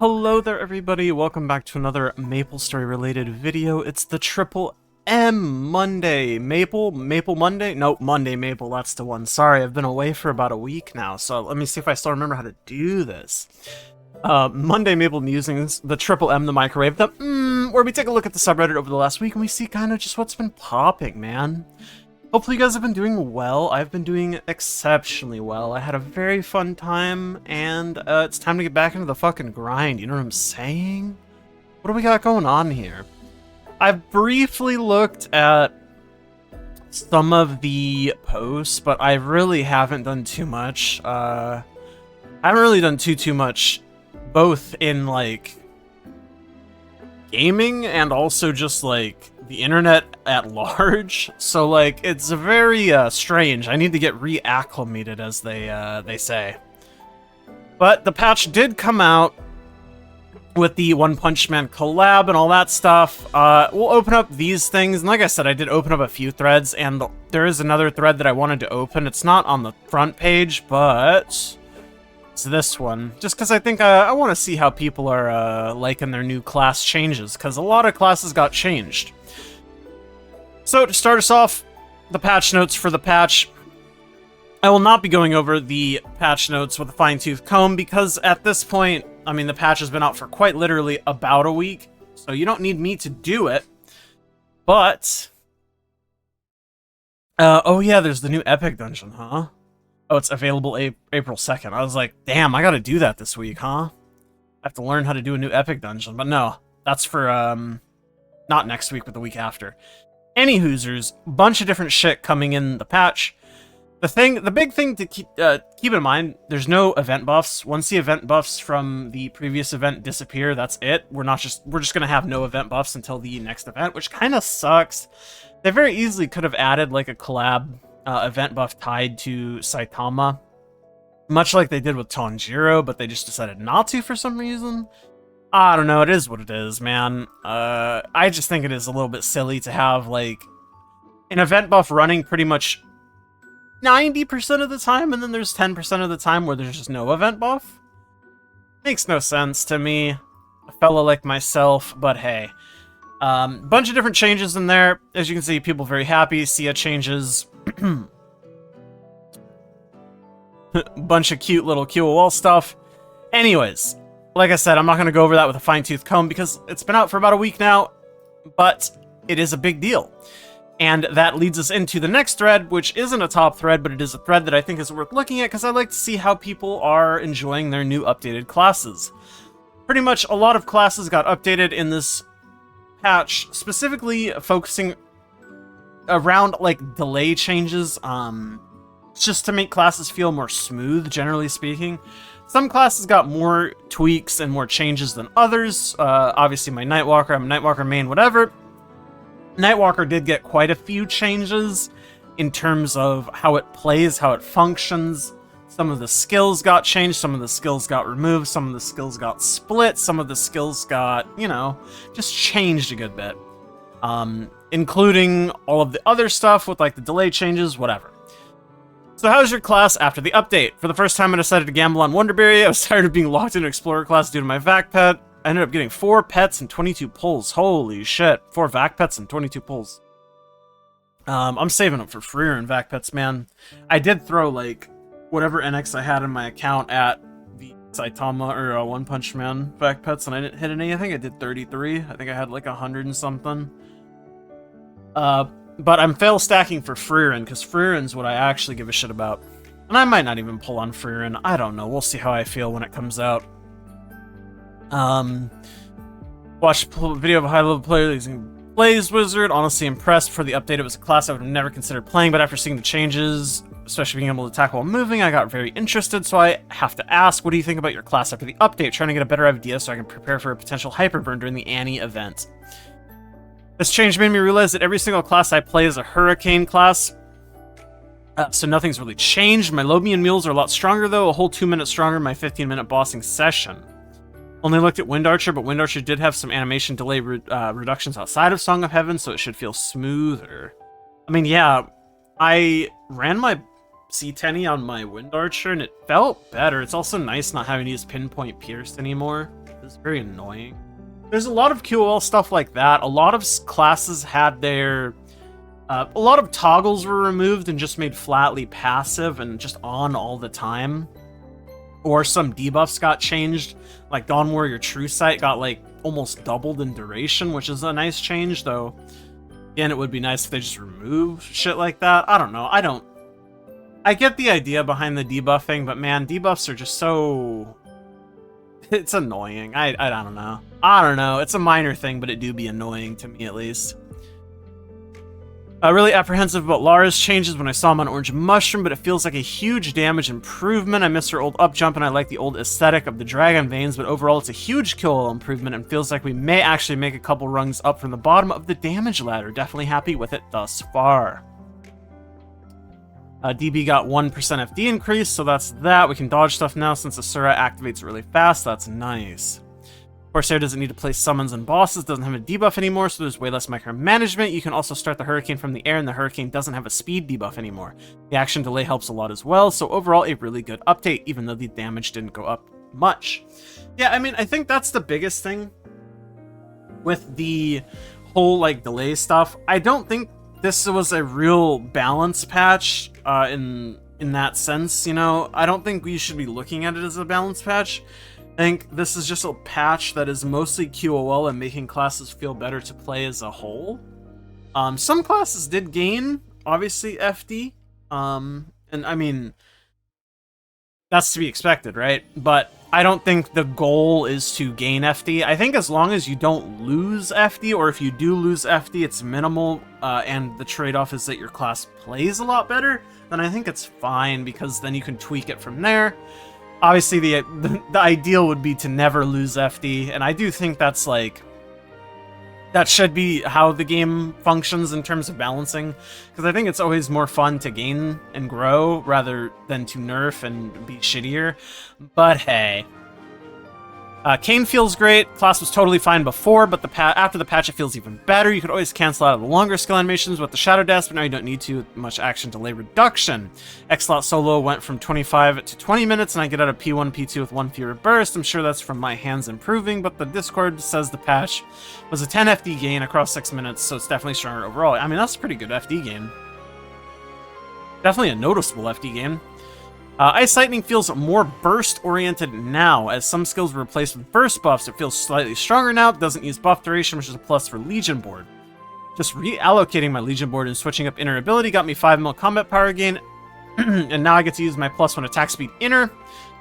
Hello there everybody, welcome back to another MapleStory related video. It's the Triple M Monday Maple Monday? Nope, Monday Maple, that's the one. Sorry, I've been away for about a week now, so let me see if I still remember how to do this. Monday Maple Musings, the Triple M, the microwave, where we take a look at the subreddit over the last week and we see kind of just what's been popping, man. Hopefully you guys have been doing well. I've been doing exceptionally well. I had a very fun time, and it's time to get back into the fucking grind, you know what I'm saying? What do we got going on here? I've briefly looked at some of the posts, but I really haven't done too much. I haven't really done too much, both in, like, gaming and also just, like, the internet at large. So, like, it's very strange. I need to get reacclimated, as they say. But the patch did come out with the One Punch Man collab and all that stuff. We'll open up these things, and like I said, I did open up a few threads, and there is another thread that I wanted to open. It's not on the front page, but it's this one, just because I think I want to see how people are liking their new class changes, because a lot of classes got changed. So to start us off, the patch notes for the patch. I will not be going over the patch notes with a fine-tooth comb, because at this point, I mean, the patch has been out for quite literally about a week, so you don't need me to do it. But oh yeah, there's the new epic dungeon, huh? Oh, it's available April 2nd. I was like, damn, I gotta do that this week, huh? I have to learn how to do a new epic dungeon. But no, that's for, not next week, but the week after. Any hoosers, bunch of different shit coming in the patch. The big thing to keep in mind, there's no event buffs. Once the event buffs from the previous event disappear, that's it. We're just gonna have no event buffs until the next event, which kind of sucks. They very easily could have added, like, a collab event buff tied to Saitama, much like they did with Tanjiro, but they just decided not to for some reason. I don't know, it is what it is, man. I just think it is a little bit silly to have, like, an event buff running pretty much 90% of the time, and then there's 10% of the time where there's just no event buff. Makes no sense to me, a fella like myself, but hey. Bunch of different changes in there. As you can see, people very happy. Sia changes. Bunch of cute little QOL stuff. Anyways, like I said, I'm not going to go over that with a fine-tooth comb because it's been out for about a week now, but it is a big deal. And that leads us into the next thread, which isn't a top thread, but it is a thread that I think is worth looking at because I like to see how people are enjoying their new updated classes. Pretty much a lot of classes got updated in this patch, specifically focusing around, like, delay changes, just to make classes feel more smooth, generally speaking. Some classes got more tweaks and more changes than others. Obviously my Nightwalker, I'm a Nightwalker main, whatever. Nightwalker did get quite a few changes in terms of how it plays, how it functions. Some of the skills got changed, some of the skills got removed, some of the skills got split, some of the skills got, you know, just changed a good bit. Including all of the other stuff with, like, the delay changes, whatever. So how's your class after the update? For the first time I decided to gamble on Wonderberry. I was tired of being locked into Explorer class due to my vac pet. I ended up getting 4 pets and 22 pulls. Holy shit. 4 vac pets and 22 pulls. I'm saving up for freer and vac pets, man. I did throw, like, whatever NX I had in my account at the Saitama or One Punch Man vac pets, and I didn't hit any. I think I did 33. I think I had like 100 and something. But I'm fail stacking for Freerin, because Freerin's what I actually give a shit about. And I might not even pull on Freerin. I don't know. We'll see how I feel when it comes out. Watched a video of a high-level player using Blaze Wizard. Honestly impressed. For the update, it was a class I would have never considered playing, but after seeing the changes, especially being able to attack while moving, I got very interested, so I have to ask, what do you think about your class after the update? Trying to get a better idea so I can prepare for a potential hyperburn during the Annie event. This change made me realize that every single class I play is a Hurricane class, so nothing's really changed. My Lobian mules are a lot stronger, though, a whole 2 minutes stronger in my 15-minute bossing session. Only looked at Wind Archer, but Wind Archer did have some animation delay reductions outside of Song of Heaven, so it should feel smoother. I mean, yeah, I ran my C10 on my Wind Archer, and it felt better. It's also nice not having to use Pinpoint Pierce anymore. It's very annoying. There's a lot of QOL stuff like that. A lot of classes had their... a lot of toggles were removed and just made flatly passive and just on all the time. Or some debuffs got changed. Like Dawn Warrior True Sight got like almost doubled in duration, which is a nice change, though. Again, it would be nice if they just remove shit like that. I don't know. I get the idea behind the debuffing, but man, debuffs are just so... It's annoying. I don't know. I don't know. It's a minor thing, but it do be annoying to me at least. Really apprehensive about Lara's changes when I saw him on Orange Mushroom, but it feels like a huge damage improvement. I miss her old up jump, and I like the old aesthetic of the Dragon Veins, but overall it's a huge kill improvement and feels like we may actually make a couple rungs up from the bottom of the damage ladder. Definitely happy with it thus far. DB got 1% FD increase, so that's that. We can dodge stuff now since Asura activates really fast. That's nice. Corsair doesn't need to place summons and bosses, doesn't have a debuff anymore, so there's way less micromanagement. You can also start the Hurricane from the air, and the Hurricane doesn't have a speed debuff anymore. The action delay helps a lot as well, so overall a really good update, even though the damage didn't go up much. Yeah, I mean, I think that's the biggest thing with the whole, like, delay stuff. I don't think this was a real balance patch in that sense, you know? I don't think we should be looking at it as a balance patch. I think this is just a patch that is mostly QOL and making classes feel better to play as a whole. Some classes did gain, obviously, FD. And I mean, that's to be expected, right? But I don't think the goal is to gain FD. I think as long as you don't lose FD, or if you do lose FD, it's minimal, and the trade-off is that your class plays a lot better, then I think it's fine, because then you can tweak it from there. Obviously, the ideal would be to never lose FD, and I do think that's, like, that should be how the game functions in terms of balancing, because I think it's always more fun to gain and grow rather than to nerf and be shittier. But hey. Kane feels great. Class was totally fine before, but after the patch it feels even better. You could always cancel out of the longer skill animations with the Shadow Dash, but now you don't need to with much action delay reduction. X-Slot solo went from 25 to 20 minutes, and I get out of P1, P2 with 1 fewer burst. I'm sure that's from my hands improving, but the Discord says the patch was a 10 FD gain across 6 minutes, so it's definitely stronger overall. I mean, that's a pretty good FD gain. Definitely a noticeable FD gain. Ice Lightning feels more burst-oriented now. As some skills were replaced with burst buffs, it feels slightly stronger now. It doesn't use buff duration, which is a plus for Legion board. Just reallocating my Legion board and switching up inner ability got me 5 mil combat power gain, and now I get to use my +1 attack speed inner.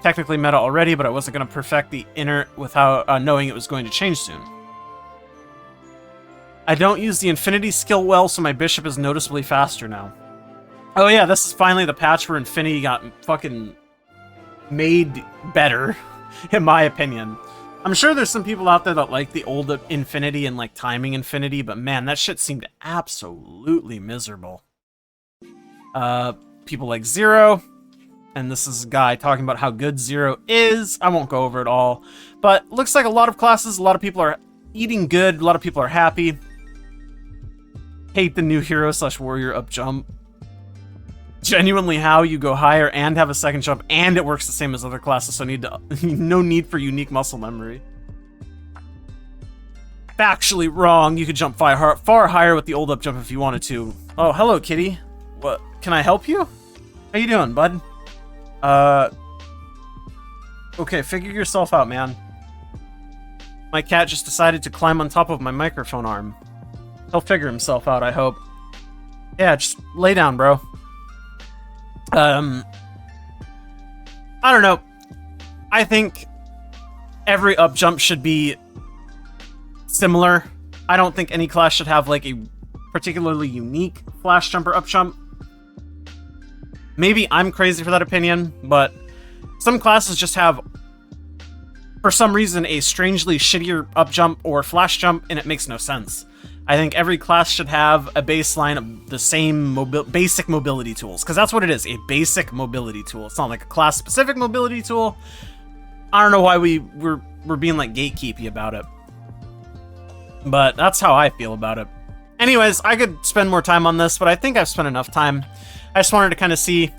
Technically meta already, but I wasn't going to perfect the inner without knowing it was going to change soon. I don't use the Infinity skill well, so my Bishop is noticeably faster now. Oh yeah, this is finally the patch where Infinity got fucking made better, in my opinion. I'm sure there's some people out there that like the old Infinity and like timing Infinity, but man, that shit seemed absolutely miserable. People like Zero, and this is a guy talking about how good Zero is. I won't go over it all, but looks like a lot of classes, a lot of people are eating good, a lot of people are happy. Hate the new hero/warrior up jump. Genuinely how you go higher and have a second jump, and it works the same as other classes, so no need for unique muscle memory. Factually wrong, you could jump far higher with the old up jump if you wanted to. Oh, hello, kitty. What? Can I help you? How you doing, bud? Okay, figure yourself out, man. My cat just decided to climb on top of my microphone arm. He'll figure himself out, I hope. Yeah, just lay down, bro. I don't know. I think every up jump should be similar. I don't think any class should have like a particularly unique flash jump or up jump. Maybe I'm crazy for that opinion, but some classes just have, for some reason, a strangely shittier up jump or flash jump, and it makes no sense. I think every class should have a baseline of the same basic mobility tools, because that's what it is, a basic mobility tool. It's not like a class-specific mobility tool. I don't know why we're being like gatekeepy about it, but that's how I feel about it. Anyways, I could spend more time on this, but I think I've spent enough time. I just wanted to kind of see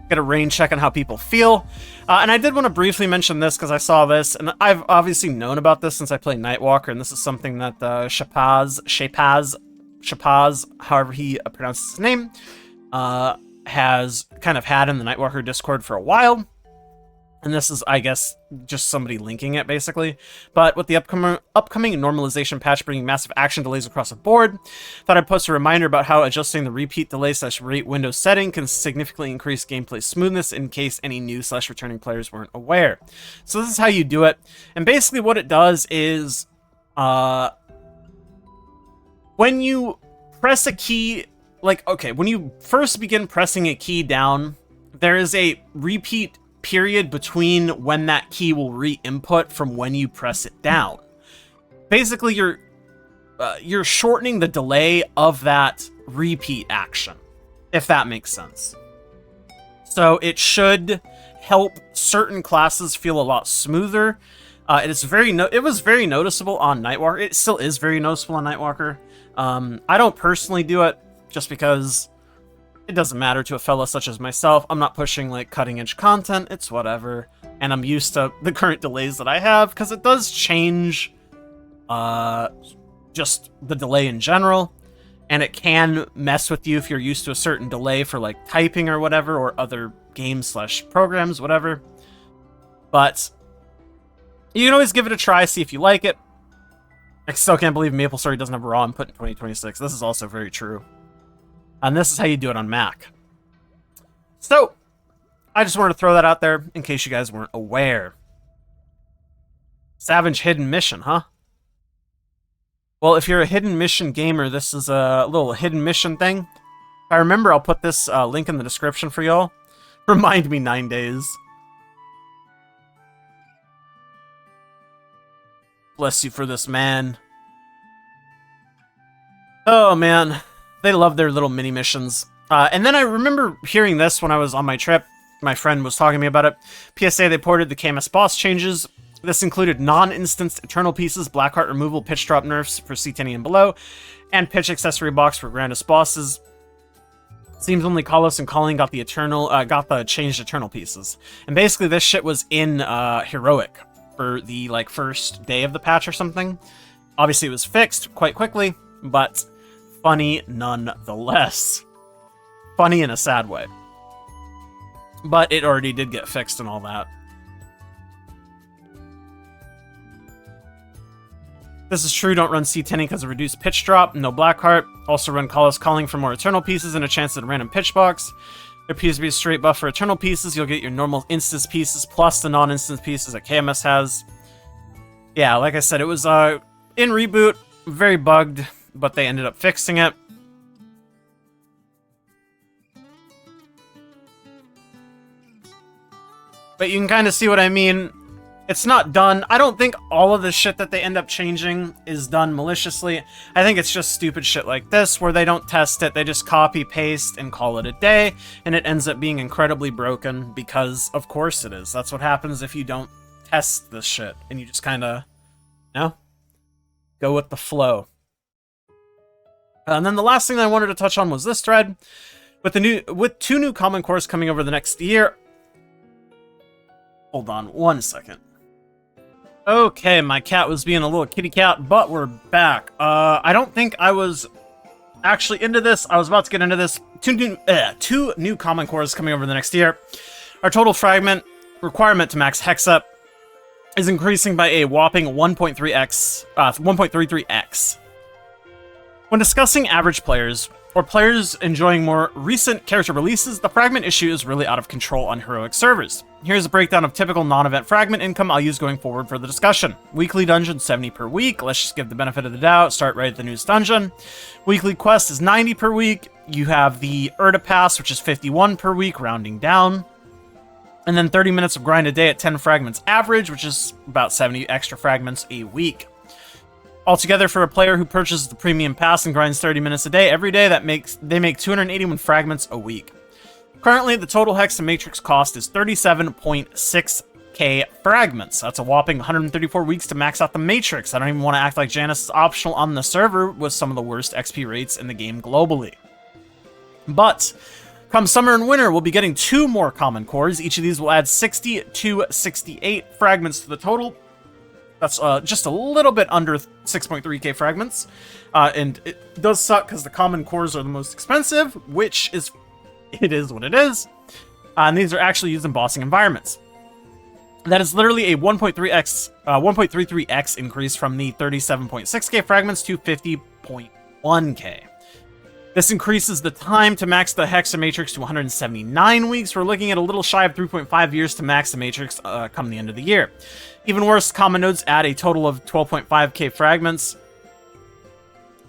get a rain check on how people feel. And I did want to briefly mention this because I saw this, and I've obviously known about this since I played Nightwalker, and this is something that Shapaz, however he pronounces his name, has kind of had in the Nightwalker Discord for a while. And this is, I guess, just somebody linking it, basically. But with the upcoming normalization patch bringing massive action delays across the board, thought I'd post a reminder about how adjusting the repeat delay/rate window setting can significantly increase gameplay smoothness in case any new/returning players weren't aware. So this is how you do it. And basically what it does is, when you press a key, like, okay, when you first begin pressing a key down, there is a repeat period between when that key will re-input from when you press it down. Basically, you're shortening the delay of that repeat action, if that makes sense. So it should help certain classes feel a lot smoother. It was very noticeable on Nightwalker. It still is very noticeable on Nightwalker. I don't personally do it just because it doesn't matter to a fella such as myself. I'm not pushing like cutting edge content. It's whatever. And I'm used to the current delays that I have because it does change just the delay in general. And it can mess with you if you're used to a certain delay for like typing or whatever, or other games/programs, whatever. But you can always give it a try, see if you like it. I still can't believe MapleStory doesn't have raw input in 2026. This is also very true. And this is how you do it on Mac. So, I just wanted to throw that out there in case you guys weren't aware. Savage hidden mission, huh? Well, if you're a hidden mission gamer, this is a little hidden mission thing. If I remember, I'll put this link in the description for y'all. Remind me 9 days. Bless you for this, man. Oh, man. They love their little mini missions. And then I remember hearing this when I was on my trip. My friend was talking to me about it. PSA, they ported the KMS boss changes. This included non-instanced eternal pieces, blackheart removal, pitch drop nerfs for C10 and below, and pitch accessory box for grandest bosses. Seems only Kalos and Calling got the changed eternal pieces. And basically this shit was in heroic for the like first day of the patch or something. Obviously it was fixed quite quickly, but funny nonetheless. Funny in a sad way. But it already did get fixed and all that. This is true, don't run C10 because of reduced pitch drop, no Blackheart. Also run Kalos Calling for more Eternal Pieces and a chance at a random pitch box. There appears to be a straight buff for Eternal Pieces. You'll get your normal instance pieces plus the non-instance pieces that KMS has. Yeah, like I said, it was in reboot, very bugged, but they ended up fixing it. But you can kind of see what I mean. It's not done. I don't think all of the shit that they end up changing is done maliciously. I think it's just stupid shit like this, where they don't test it, they just copy, paste, and call it a day, and it ends up being incredibly broken, because of course it is. That's what happens if you don't test this shit, and you just kind of, you know, go with the flow. And then the last thing I wanted to touch on was this thread. With 2 new common cores coming over the next year. Hold on 1 second. Okay, my cat was being a little kitty cat, but we're back. I don't think I was actually into this. I was about to get into this. 2 new common cores coming over the next year. Our total fragment requirement to max hexa is increasing by a whopping 1.33x. When discussing average players, or players enjoying more recent character releases, the fragment issue is really out of control on heroic servers. Here's a breakdown of typical non-event fragment income I'll use going forward for the discussion. Weekly dungeon, 70 per week. Let's just give the benefit of the doubt. Start right at the newest dungeon. Weekly quest is 90 per week. You have the Erda pass, which is 51 per week, rounding down. And then 30 minutes of grind a day at 10 fragments average, which is about 70 extra fragments a week. Altogether, for a player who purchases the premium pass and grinds 30 minutes a day every day, they make 281 fragments a week. Currently, the total Hexa Matrix cost is 37.6k fragments. That's a whopping 134 weeks to max out the Matrix. I don't even want to act like Janus is optional on the server with some of the worst XP rates in the game globally. But Come summer and winter, we'll be getting 2 more common cores. Each of these will add 60 to 68 fragments to the total. That's just a little bit under 6.3k fragments. And it does suck because the common cores are the most expensive, which is, it is what it is. And these are actually used in bossing environments. That is literally a 1.33x increase from the 37.6k fragments to 50.1k. This increases the time to max the hexa matrix to 179 weeks. We're looking at a little shy of 3.5 years to max the matrix come the end of the year. Even worse, common nodes add a total of 12.5k fragments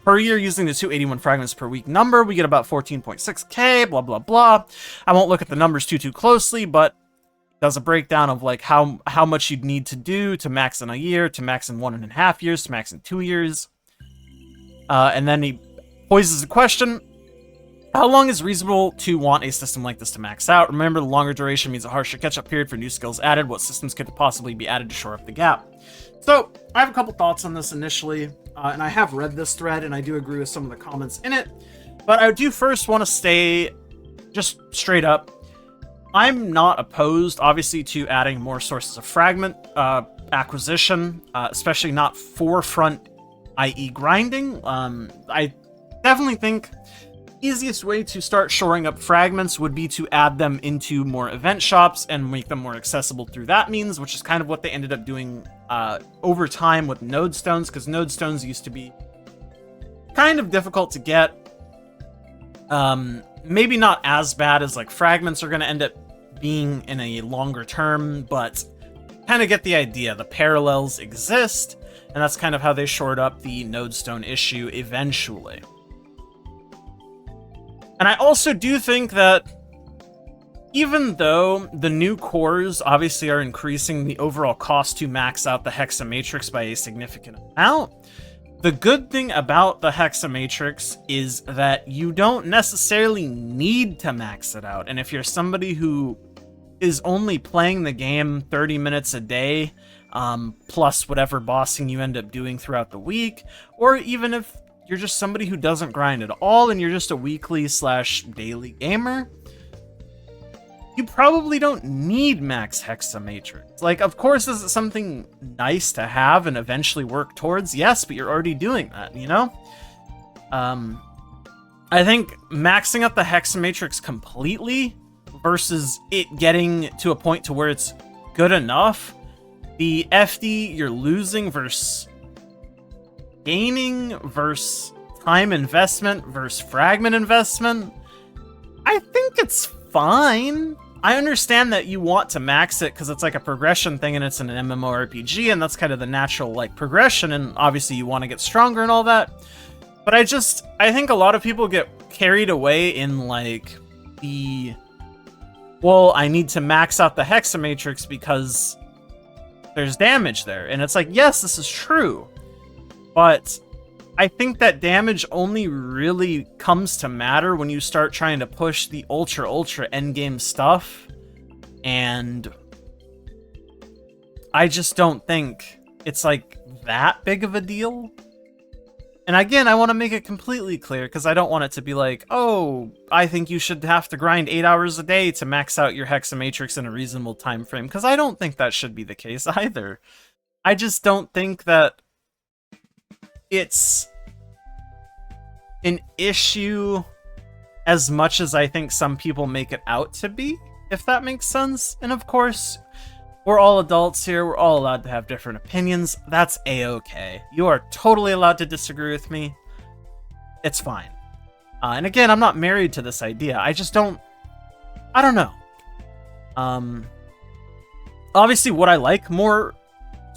per year using the 281 fragments per week number. We get about 14.6k, blah, blah, blah. I won't look at the numbers too closely, but it does a breakdown of like how much you'd need to do to max in a year, to max in 1.5 years, to max in 2 years. And then he poses the question, how long is reasonable to want a system like this to max out? Remember, the longer duration means a harsher catch-up period for new skills added. What systems could possibly be added to shore up the gap? So, I have a couple thoughts on this initially, and I have read this thread, and I do agree with some of the comments in it, but I do first want to stay just straight up. I'm not opposed, obviously, to adding more sources of fragment acquisition, especially not forefront, i.e. grinding. I definitely think easiest way to start shoring up fragments would be to add them into more event shops and make them more accessible through that means, which is kind of what they ended up doing over time with node stones, because node stones used to be kind of difficult to get. Maybe not as bad as like fragments are going to end up being in a longer term, but kind of get the idea. The parallels exist, and that's kind of how they shored up the node stone issue eventually. And I also do think that even though the new cores obviously are increasing the overall cost to max out the hexa matrix by a significant amount, the good thing about the hexa matrix is that you don't necessarily need to max it out. And if you're somebody who is only playing the game 30 minutes a day, plus whatever bossing you end up doing throughout the week, or even if you're just somebody who doesn't grind at all and you're just a weekly/daily gamer, you probably don't need max hexa matrix. Like, of course, is it something nice to have and eventually work towards? Yes, but you're already doing that, you know? I think maxing out the hexa matrix completely versus it getting to a point to where it's good enough, the FD you're losing versus gaining versus time investment versus fragment investment, I think it's fine. I understand that you want to max it because it's like a progression thing and it's an MMORPG and that's kind of the natural like progression, and obviously you want to get stronger and all that. But I think a lot of people get carried away in like the, well, I need to max out the hexa matrix because there's damage there. And it's like, yes, this is true. But I think that damage only really comes to matter when you start trying to push the ultra endgame stuff. And I just don't think it's like that big of a deal. And again, I want to make it completely clear because I don't want it to be like, oh, I think you should have to grind 8 hours a day to max out your hexa matrix in a reasonable time frame, because I don't think that should be the case either. I just don't think that it's an issue as much as I think some people make it out to be, if that makes sense. And of course, we're all adults here. We're all allowed to have different opinions. That's a-okay. You are totally allowed to disagree with me. It's fine. And again, I'm not married to this idea. I don't know. Obviously, would I like more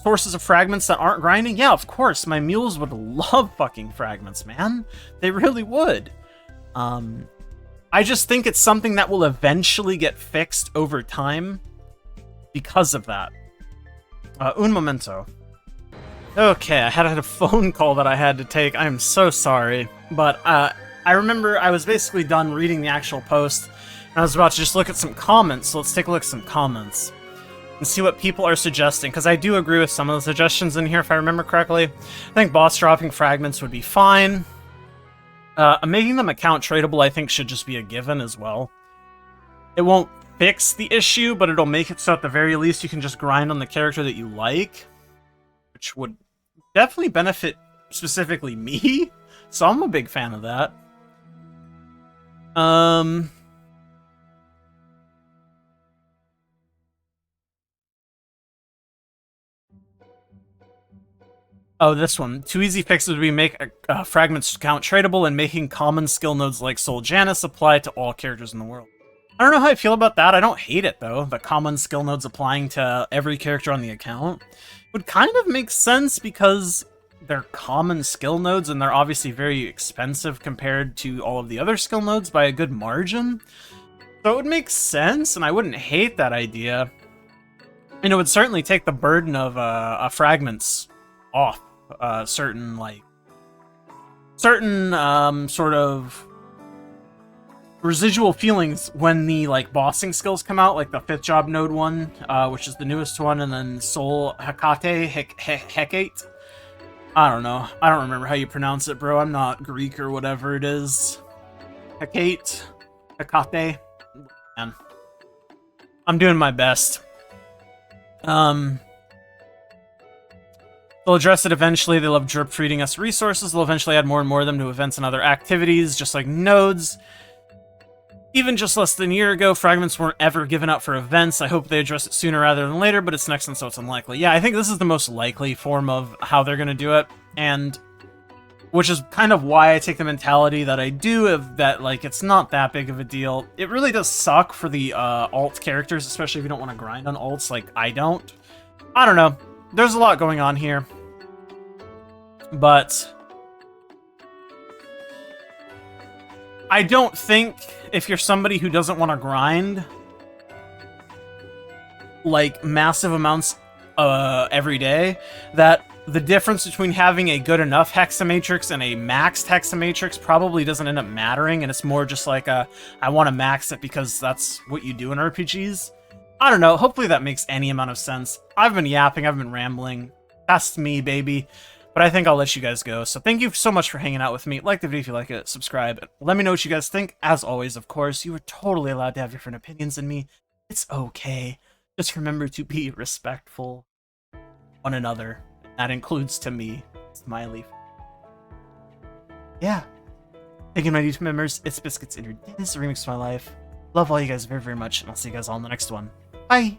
sources of fragments that aren't grinding? Yeah, of course. My mules would love fucking fragments, man. They really would. I just think it's something that will eventually get fixed over time because of that. Un momento. Okay, I had a phone call that I had to take. I'm so sorry. But I remember I was basically done reading the actual post, and I was about to just look at some comments. So let's take a look at some comments and see what people are suggesting, because I do agree with some of the suggestions in here, if I remember correctly. I think boss dropping fragments would be fine. Making them account tradable, I think, should just be a given as well. It won't fix the issue, but it'll make it so at the very least you can just grind on the character that you like, which would definitely benefit specifically me. So I'm a big fan of that. Oh, this one. Two easy fixes would be make fragments count tradable and making common skill nodes like Soul Janus apply to all characters in the world. I don't know how I feel about that. I don't hate it, though. The common skill nodes applying to every character on the account would kind of make sense because they're common skill nodes and they're obviously very expensive compared to all of the other skill nodes by a good margin. So it would make sense, and I wouldn't hate that idea. And it would certainly take the burden of fragments off certain sort of residual feelings when the bossing skills come out, like the 5th job node one, which is the newest one, and then Soul Hecate. I don't know. I don't remember how you pronounce it, bro. I'm not Greek or whatever it is. Hecate. Man. I'm doing my best. They'll address it eventually. They love drip feeding us resources. They'll eventually add more and more of them to events and other activities, just like nodes. Even just less than a year ago, fragments weren't ever given out for events. I hope they address it sooner rather than later, but it's next and so it's unlikely. Yeah, I think this is the most likely form of how they're going to do it, and which is kind of why I take the mentality that I do, of that, it's not that big of a deal. It really does suck for the alt characters, especially if you don't want to grind on alts like I don't. I don't know. There's a lot going on here, but I don't think if you're somebody who doesn't want to grind massive amounts every day, that the difference between having a good enough hexamatrix and a maxed hexamatrix probably doesn't end up mattering, and it's more just like I want to max it because that's what you do in RPGs. I don't know. Hopefully that makes any amount of sense. I've been yapping. I've been rambling. That's me, baby. But I think I'll let you guys go. So thank you so much for hanging out with me. Like the video if you like it. Subscribe. Let me know what you guys think. As always, of course, you are totally allowed to have different opinions than me. It's okay. Just remember to be respectful of one another. That includes to me. Smiley. Yeah. Thank you, my YouTube members. It's Biscuits and your This is a remix of my life. Love all you guys very, very much. And I'll see you guys all in the next one. Bye!